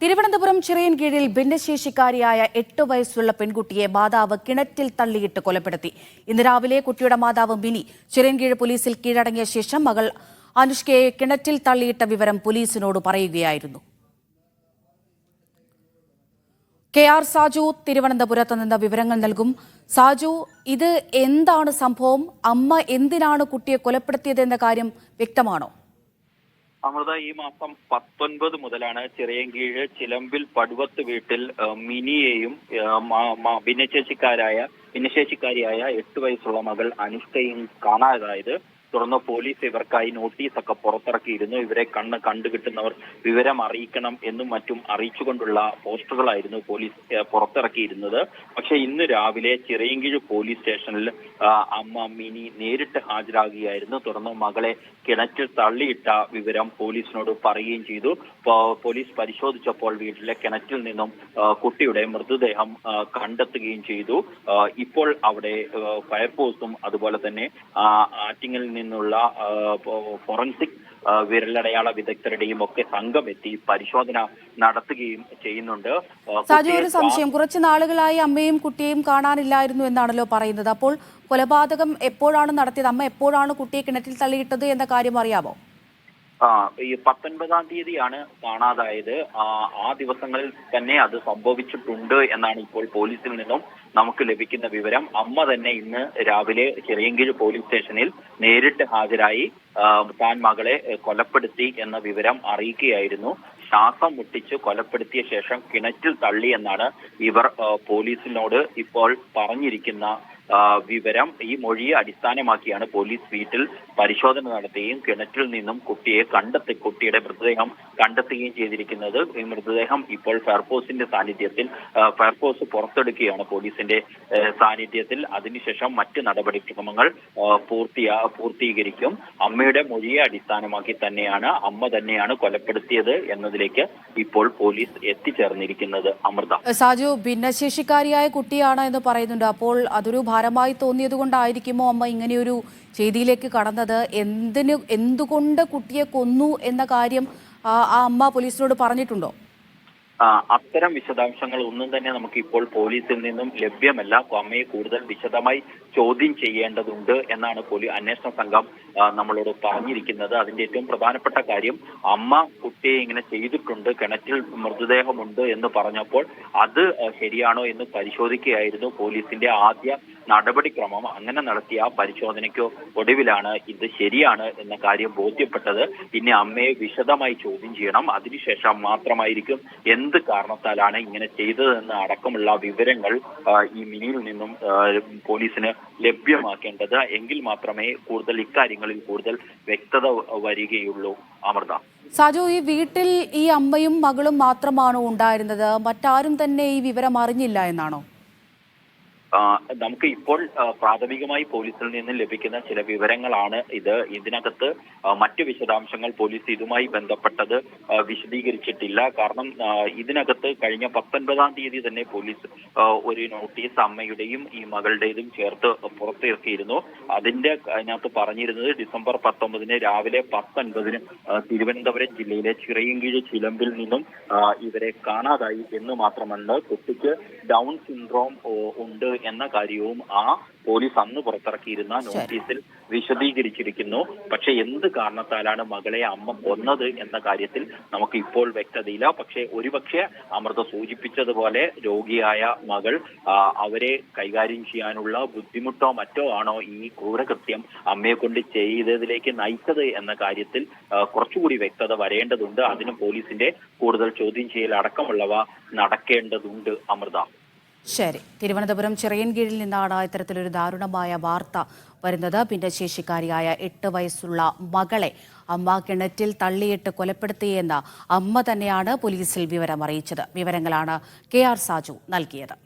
തിരുവനന്തപുരം ചിറയൻകീഴിൽ ഭിന്നശേഷിക്കാരിയായ 8 വയസ്സുള്ള പെൺകുട്ടിയെ മാതാവ് കിണറ്റിൽ തള്ളിയിട്ട് കൊലപ്പെടുത്തി. ഇന്ന് രാവിലെ കുട്ടിയുടെ മാതാവ് മിനി ചിറയൻകീഴ് പോലീസിൽ കീഴടങ്ങിയ ശേഷം മകൾ അനുഷ്കയെ കിണറ്റിൽ തള്ളിയിട്ട വിവരം പോലീസിനോട് പറയുകയായിരുന്നു. KR സാജു തിരുവനന്തപുരത്ത് നിന്ന് വിവരങ്ങൾ നൽകും. സാജു, ഇത് എന്താണ് സംഭവം? അമ്മ എന്തിനാണ് കുട്ടിയെ കൊലപ്പെടുത്തിയതെന്ന കാര്യം വ്യക്തമാണോ? അമൃത, ഈ മാസം 19 മുതലാണ് ചിറയൻകീഴ് ചിലമ്പിൽ പടുവത്ത് വീട്ടിൽ മിനിയെയും ഭിന്നശേഷിക്കാരിയായ 8 വയസ്സുള്ള മകൾ അനുഷ്കയും കാണാതായത്. തുടർന്ന് പോലീസ് ഇവർക്കായി നോട്ടീസൊക്കെ പുറത്തിറക്കിയിരുന്നു. ഇവരെ കണ്ടുകിട്ടുന്നവർ വിവരം അറിയിക്കണം എന്നും മറ്റും അറിയിച്ചുകൊണ്ടുള്ള പോസ്റ്ററുകളായിരുന്നു പോലീസ് പുറത്തിറക്കിയിരുന്നത്. പക്ഷേ ഇന്ന് രാവിലെ ചിറയൻകീഴ് പോലീസ് സ്റ്റേഷനിൽ അമ്മ മിനി നേരിട്ട് ഹാജരാകുകയായിരുന്നു. തുടർന്ന് മകളെ കിണറ്റിൽ തള്ളിയിട്ട വിവരം പോലീസിനോട് പറയുകയും ചെയ്തു. പോലീസ് പരിശോധിച്ചപ്പോൾ വീട്ടിലെ കിണറ്റിൽ നിന്നും കുട്ടിയുടെ മൃതദേഹം കണ്ടെത്തുകയും ചെയ്തു. ഇപ്പോൾ അവിടെ ഫയർഫോഴ്സും അതുപോലെ തന്നെ ആറ്റിങ്ങൽ നിന്നുള്ള ഫോറൻസിക് വിരലടയാള വിദഗ്ധരുടെയും ഒക്കെ സംഘം എത്തി പരിശോധന നടത്തുകയും ചെയ്യുന്നുണ്ട്. സാജു, ഒരു സംശയം, കുറച്ച് നാളുകളായി അമ്മയും കുട്ടിയെയും കാണാനില്ലായിരുന്നു എന്നാണല്ലോ പറയുന്നത്. അപ്പോൾ കൊലപാതകം എപ്പോഴാണ് നടത്തിയത്? അമ്മ എപ്പോഴാണ് കുട്ടിയെ കിണറ്റിൽ തള്ളിയിട്ടത് എന്ന കാര്യം അറിയാമോ? ഈ 19-ാം തീയതിയാണ് കാണാതായത്. ആ ദിവസങ്ങളിൽ തന്നെ അത് സംഭവിച്ചിട്ടുണ്ട് എന്നാണ് ഇപ്പോൾ പോലീസിൽ നിന്നും നമുക്ക് ലഭിക്കുന്ന വിവരം. അമ്മ തന്നെ ഇന്ന് രാവിലെ ചിറയൻകീഴ് പോലീസ് സ്റ്റേഷനിൽ നേരിട്ട് ഹാജരായി താൻ മകളെ കൊലപ്പെടുത്തി എന്ന വിവരം അറിയിക്കുകയായിരുന്നു. ശ്വാസം മുട്ടിച്ച് കൊലപ്പെടുത്തിയ ശേഷം കിണറ്റിൽ തള്ളി എന്നാണ് ഇവർ പോലീസിനോട് ഇപ്പോൾ പറഞ്ഞിരിക്കുന്ന വിവരം. ഈ മൊഴിയെ അടിസ്ഥാനമാക്കിയാണ് പോലീസ് വീട്ടിൽ പരിശോധന നടത്തുകയും കിണറ്റിൽ നിന്നും കുട്ടിയുടെ മൃതദേഹം കണ്ടെത്തുകയും ചെയ്തിരിക്കുന്നത്. ഈ മൃതദേഹം ഇപ്പോൾ ഫയർഫോഴ്സിന്റെ സാന്നിധ്യത്തിൽ ഫയർഫോഴ്സ് പുറത്തെടുക്കുകയാണ് പോലീസിന്റെ സാന്നിധ്യത്തിൽ. അതിനുശേഷം മറ്റ് നടപടിക്രമങ്ങൾ പൂർത്തീകരിക്കും. അമ്മയുടെ മൊഴിയെ അടിസ്ഥാനമാക്കി തന്നെയാണ് അമ്മ തന്നെയാണ് കൊലപ്പെടുത്തിയത് എന്നതിലേക്ക് ഇപ്പോൾ പോലീസ് എത്തിച്ചേർന്നിരിക്കുന്നത്. അമൃത, സാജു, ഭിന്നശേഷിക്കാരിയായ കുട്ടിയാണ് എന്ന് പറയുന്നുണ്ട്. അപ്പോൾ അതൊരു ഭാരമായി തോന്നിയത് കൊണ്ടായിരിക്കുമോ അമ്മ ഇങ്ങനെയൊരു ചെയ്തിയിലേക്ക് കടന്നത്? എന്തുകൊണ്ട് കുട്ടിയെ കൊന്നു എന്ന കാര്യം ആ അമ്മ പോലീസിനോട് പറഞ്ഞിട്ടുണ്ടോ? അത്തരം വിശദാംശങ്ങൾ ഒന്നും തന്നെ നമുക്ക് ഇപ്പോൾ പോലീസിൽ നിന്നും ലഭ്യമല്ല. അമ്മയെ കൂടുതൽ വിശദമായി ചോദ്യം ചെയ്യേണ്ടതുണ്ട് എന്നാണ് അന്വേഷണ സംഘം നമ്മളോട് പറഞ്ഞിരിക്കുന്നത്. അതിന്റെ ഏറ്റവും പ്രധാനപ്പെട്ട കാര്യം, അമ്മ കുട്ടിയെ ഇങ്ങനെ ചെയ്തിട്ടുണ്ട്, കിണറ്റിൽ മൃതദേഹമുണ്ട് എന്ന് പറഞ്ഞപ്പോൾ അത് ശരിയാണോ എന്ന് പരിശോധിക്കുകയായിരുന്നു പോലീസിന്റെ ആദ്യ നടപടിക്രമം. അങ്ങനെ നടത്തിയ പരിശോധനയ്ക്ക് ഒടുവിലാണ് ഇത് ശരിയാണ് എന്ന കാര്യം ബോധ്യപ്പെട്ടത്. ഇനി അമ്മയെ വിശദമായി ചോദ്യം ചെയ്യണം. അതിനുശേഷം മാത്രമായിരിക്കും എന്ത് കാരണത്താലാണ് ഇങ്ങനെ ചെയ്തതെന്ന് അടക്കമുള്ള വിവരങ്ങൾ ഈ മിനിയിൽ നിന്നും പോലീസിന് ലഭ്യമാക്കേണ്ടത്. എങ്കിൽ മാത്രമേ ഇക്കാര്യങ്ങളിൽ കൂടുതൽ വ്യക്തത വരികയുള്ളൂ. അമൃത, സാജു, ഈ വീട്ടിൽ ഈ അമ്മയും മകളും മാത്രമാണോ ഉണ്ടായിരുന്നത്? മറ്റാരും തന്നെ ഈ വിവരം അറിഞ്ഞില്ല എന്നാണോ? നമുക്ക് ഇപ്പോൾ പ്രാഥമികമായി പോലീസിൽ നിന്ന് ലഭിക്കുന്ന ചില വിവരങ്ങളാണ് ഇത്. ഇതിനകത്ത് മറ്റു വിശദാംശങ്ങൾ പോലീസ് ഇതുമായി ബന്ധപ്പെട്ടത് വിശദീകരിച്ചിട്ടില്ല. കാരണം ഇതിനകത്ത് കഴിഞ്ഞ 19-ാം തീയതി തന്നെ പോലീസ് ഒരു നോട്ടീസ് അമ്മയുടെയും ഈ മകളുടേതും ചേർത്ത് പുറത്തിറക്കിയിരുന്നു. അതിനകത്ത് പറഞ്ഞിരുന്നത് ഡിസംബർ 19 രാവിലെ 10:50 തിരുവനന്തപുരം ജില്ലയിലെ ചിറയൻകീഴ് ചിലമ്പിൽ നിന്നും ഇവരെ കാണാതായി എന്ന് മാത്രമല്ല, കുട്ടിക്ക് ഡൗൺ സിൻഡ്രോം ഉണ്ട് എന്ന കാര്യവും പോലീസ് അന്ന് പുറത്തിറക്കിയിരുന്ന നോട്ടീസിൽ വിശദീകരിച്ചിരിക്കുന്നു. പക്ഷെ എന്ത് കാരണത്താലാണ് മകളെ അമ്മ കൊന്നത് എന്ന കാര്യത്തിൽ നമുക്ക് ഇപ്പോൾ വ്യക്തതയില്ല. പക്ഷെ ഒരുപക്ഷെ അമൃത സൂചിപ്പിച്ചതുപോലെ രോഗിയായ മകൾ അവരെ കൈകാര്യം ചെയ്യാനുള്ള ബുദ്ധിമുട്ടോ മറ്റോ ആണോ ഈ ക്രൂരകൃത്യം അമ്മയെ കൊണ്ട് ചെയ്തതിലേക്ക് നയിച്ചത് എന്ന കാര്യത്തിൽ കുറച്ചുകൂടി വ്യക്തത വരേണ്ടതുണ്ട്. അതിന് പോലീസിന്റെ കൂടുതൽ ചോദ്യം ചെയ്യൽ അടക്കമുള്ളവ നടക്കേണ്ടതുണ്ട്. അമൃത, ശരി. തിരുവനന്തപുരം ചിറയൻകീഴിൽ നിന്നാണ് ഇത്തരത്തിലൊരു ദാരുണമായ വാർത്ത വരുന്നത്. ഭിന്നശേഷിക്കാരിയായ 8 വയസ്സുള്ള മകളെ അമ്മ കിണറ്റിൽ തള്ളിയിട്ട് കൊലപ്പെടുത്തിയെന്ന് അമ്മ തന്നെയാണ് പോലീസിൽ വിവരം അറിയിച്ചത്. വിവരങ്ങളാണ് KR സാജു നൽകിയത്.